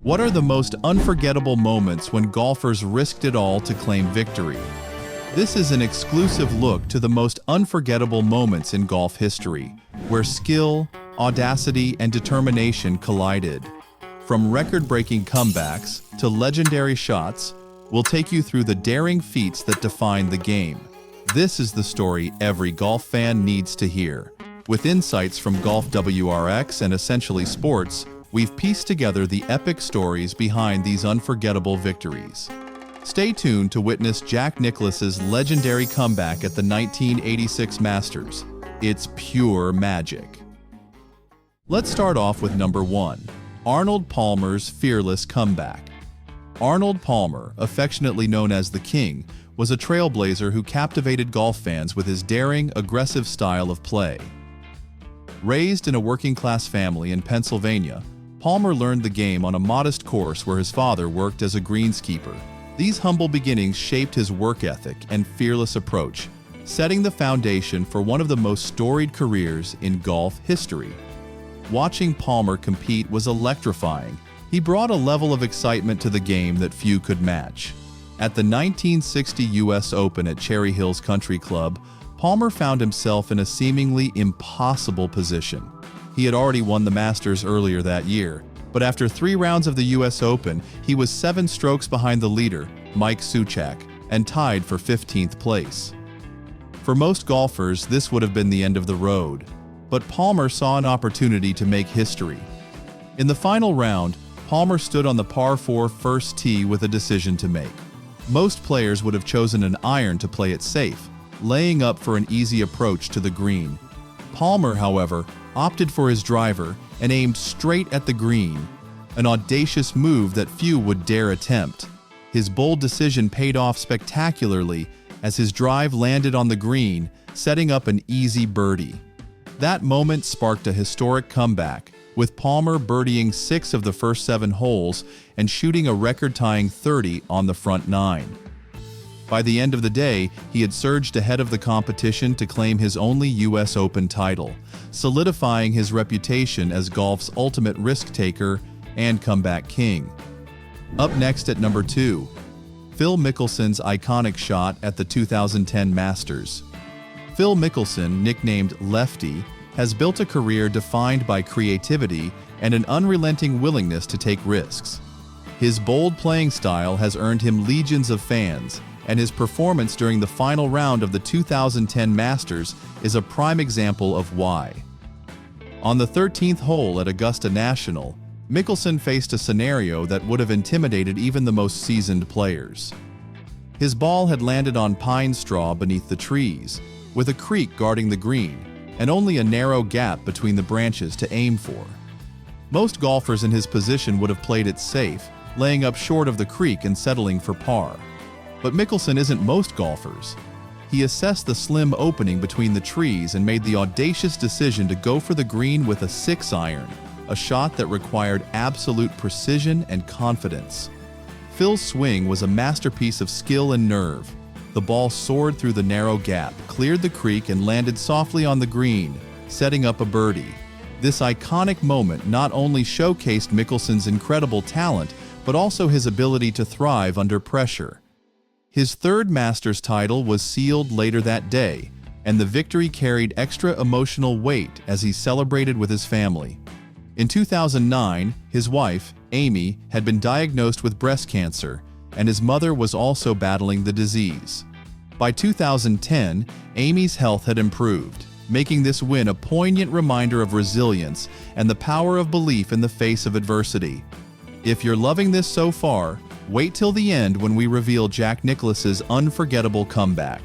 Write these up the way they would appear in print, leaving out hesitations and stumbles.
What are the most unforgettable moments when golfers risked it all to claim victory? This is an exclusive look to the most unforgettable moments in golf history, where skill, audacity, and determination collided. From record-breaking comebacks to legendary shots, we'll take you through the daring feats that define the game. This is the story every golf fan needs to hear. With insights from Golf WRX and Essentially Sports, we've pieced together the epic stories behind these unforgettable victories. Stay tuned to witness Jack Nicklaus's legendary comeback at the 1986 Masters. It's pure magic. Let's start off with number 1, Arnold Palmer's fearless comeback. Arnold Palmer, affectionately known as the King, was a trailblazer who captivated golf fans with his daring, aggressive style of play. Raised in a working-class family in Pennsylvania, Palmer learned the game on a modest course where his father worked as a greenskeeper. These humble beginnings shaped his work ethic and fearless approach, setting the foundation for one of the most storied careers in golf history. Watching Palmer compete was electrifying. He brought a level of excitement to the game that few could match. At the 1960 U.S. Open at Cherry Hills Country Club, Palmer found himself in a seemingly impossible position. He had already won the Masters earlier that year, but after 3 rounds of the U.S. Open, he was 7 strokes behind the leader, Mike Suchak, and tied for 15th place. For most golfers, this would have been the end of the road, but Palmer saw an opportunity to make history. In the final round, Palmer stood on the par 4 first tee with a decision to make. Most players would have chosen an iron to play it safe, laying up for an easy approach to the green. Palmer, however, opted for his driver and aimed straight at the green, an audacious move that few would dare attempt. His bold decision paid off spectacularly as his drive landed on the green, setting up an easy birdie. That moment sparked a historic comeback, with Palmer birdieing 6 of the first 7 holes and shooting a record-tying 30 on the front 9. By the end of the day, he had surged ahead of the competition to claim his only U.S. Open title, solidifying his reputation as golf's ultimate risk-taker and comeback king. Up next at number 2, Phil Mickelson's iconic shot at the 2010 Masters. Phil Mickelson, nicknamed Lefty, has built a career defined by creativity and an unrelenting willingness to take risks. His bold playing style has earned him legions of fans, and his performance during the final round of the 2010 Masters is a prime example of why. On the 13th hole at Augusta National, Mickelson faced a scenario that would have intimidated even the most seasoned players. His ball had landed on pine straw beneath the trees, with a creek guarding the green, and only a narrow gap between the branches to aim for. Most golfers in his position would have played it safe, laying up short of the creek and settling for par. But Mickelson isn't most golfers. He assessed the slim opening between the trees and made the audacious decision to go for the green with a 6-iron, a shot that required absolute precision and confidence. Phil's swing was a masterpiece of skill and nerve. The ball soared through the narrow gap, cleared the creek, and landed softly on the green, setting up a birdie. This iconic moment not only showcased Mickelson's incredible talent, but also his ability to thrive under pressure. His 3rd Masters title was sealed later that day, and the victory carried extra emotional weight as he celebrated with his family. In 2009, his wife, Amy, had been diagnosed with breast cancer, and his mother was also battling the disease. By 2010, Amy's health had improved, making this win a poignant reminder of resilience and the power of belief in the face of adversity. If you're loving this so far, wait till the end when we reveal Jack Nicklaus's unforgettable comeback.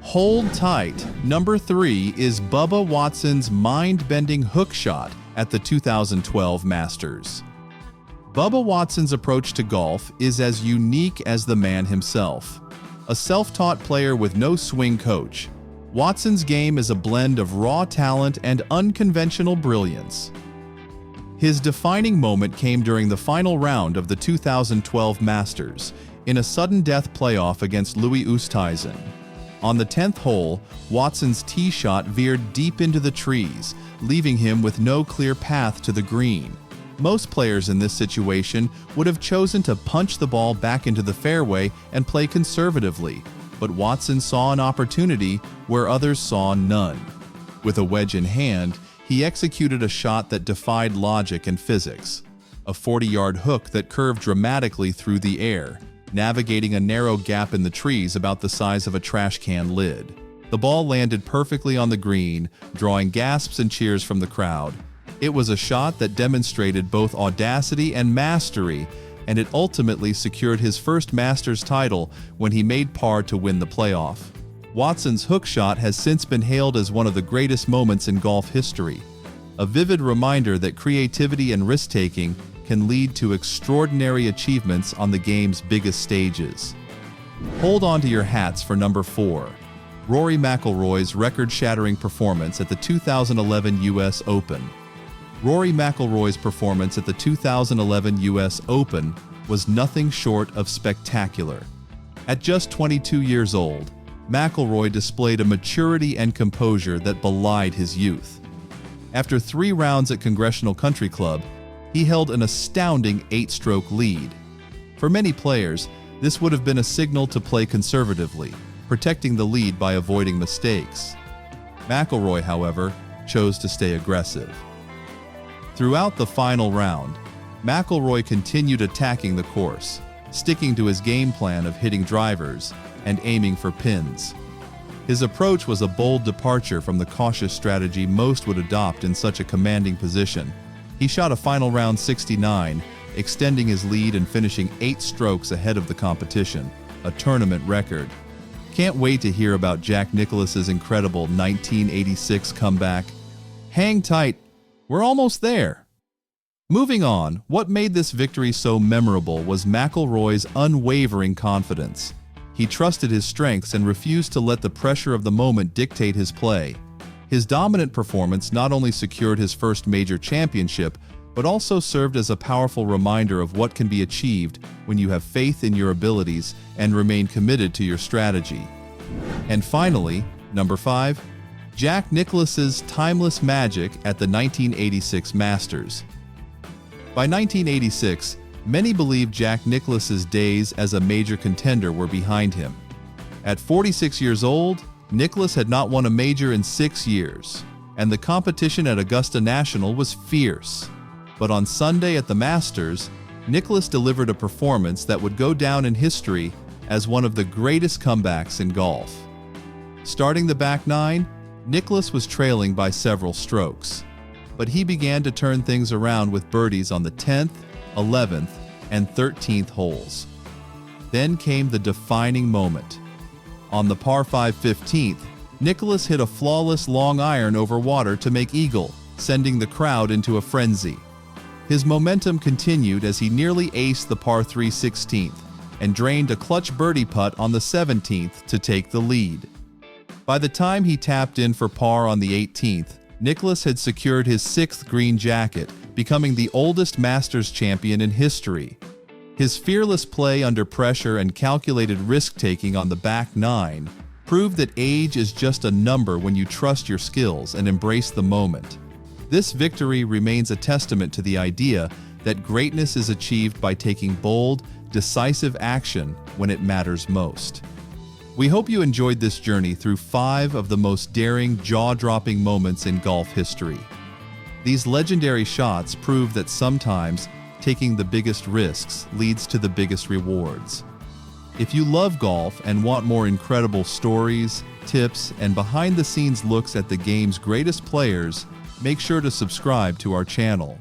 Hold tight. Number 3 is Bubba Watson's mind-bending hook shot at the 2012 Masters. Bubba Watson's approach to golf is as unique as the man himself. A self-taught player with no swing coach, Watson's game is a blend of raw talent and unconventional brilliance. His defining moment came during the final round of the 2012 Masters, in a sudden death playoff against Louis Oosthuizen. On the 10th hole, Watson's tee shot veered deep into the trees, leaving him with no clear path to the green. Most players in this situation would have chosen to punch the ball back into the fairway and play conservatively, but Watson saw an opportunity where others saw none. With a wedge in hand, he executed a shot that defied logic and physics. A 40-yard hook that curved dramatically through the air, navigating a narrow gap in the trees about the size of a trash can lid. The ball landed perfectly on the green, drawing gasps and cheers from the crowd. It was a shot that demonstrated both audacity and mastery, and it ultimately secured his first Masters title when he made par to win the playoff. Watson's hook shot has since been hailed as one of the greatest moments in golf history, a vivid reminder that creativity and risk-taking can lead to extraordinary achievements on the game's biggest stages. Hold on to your hats for number 4, Rory McIlroy's record-shattering performance at the 2011 U.S. Open. Rory McIlroy's performance at the 2011 U.S. Open was nothing short of spectacular. At just 22 years old, McIlroy displayed a maturity and composure that belied his youth. After 3 rounds at Congressional Country Club, he held an astounding 8-stroke lead. For many players, this would have been a signal to play conservatively, protecting the lead by avoiding mistakes. McIlroy, however, chose to stay aggressive. Throughout the final round, McIlroy continued attacking the course, sticking to his game plan of hitting drivers and aiming for pins. His approach was a bold departure from the cautious strategy most would adopt in such a commanding position. He shot a final round 69, extending his lead and finishing 8 strokes ahead of the competition, a tournament record. Can't wait to hear about Jack Nicklaus's incredible 1986 comeback. Hang tight, we're almost there. Moving on, what made this victory so memorable was McIlroy's unwavering confidence. He trusted his strengths and refused to let the pressure of the moment dictate his play. His dominant performance not only secured his first major championship, but also served as a powerful reminder of what can be achieved when you have faith in your abilities and remain committed to your strategy. And finally, number 5, Jack Nicklaus's timeless magic at the 1986 Masters. By 1986, many believed Jack Nicklaus's days as a major contender were behind him. At 46 years old, Nicklaus had not won a major in 6 years, and the competition at Augusta National was fierce. But on Sunday at the Masters, Nicklaus delivered a performance that would go down in history as one of the greatest comebacks in golf. Starting the back 9, Nicklaus was trailing by several strokes, but he began to turn things around with birdies on the 10th, 11th, and 13th holes. Then came the defining moment. On the par 5 15th, Nicklaus hit a flawless long iron over water to make eagle, sending the crowd into a frenzy. His momentum continued as he nearly aced the par 3 16th and drained a clutch birdie putt on the 17th to take the lead. By the time he tapped in for par on the 18th, Nicklaus had secured his 6th green jacket, becoming the oldest Masters champion in history. His fearless play under pressure and calculated risk-taking on the back 9 proved that age is just a number when you trust your skills and embrace the moment. This victory remains a testament to the idea that greatness is achieved by taking bold, decisive action when it matters most. We hope you enjoyed this journey through 5 of the most daring, jaw-dropping moments in golf history. These legendary shots prove that sometimes taking the biggest risks leads to the biggest rewards. If you love golf and want more incredible stories, tips, and behind-the-scenes looks at the game's greatest players, make sure to subscribe to our channel.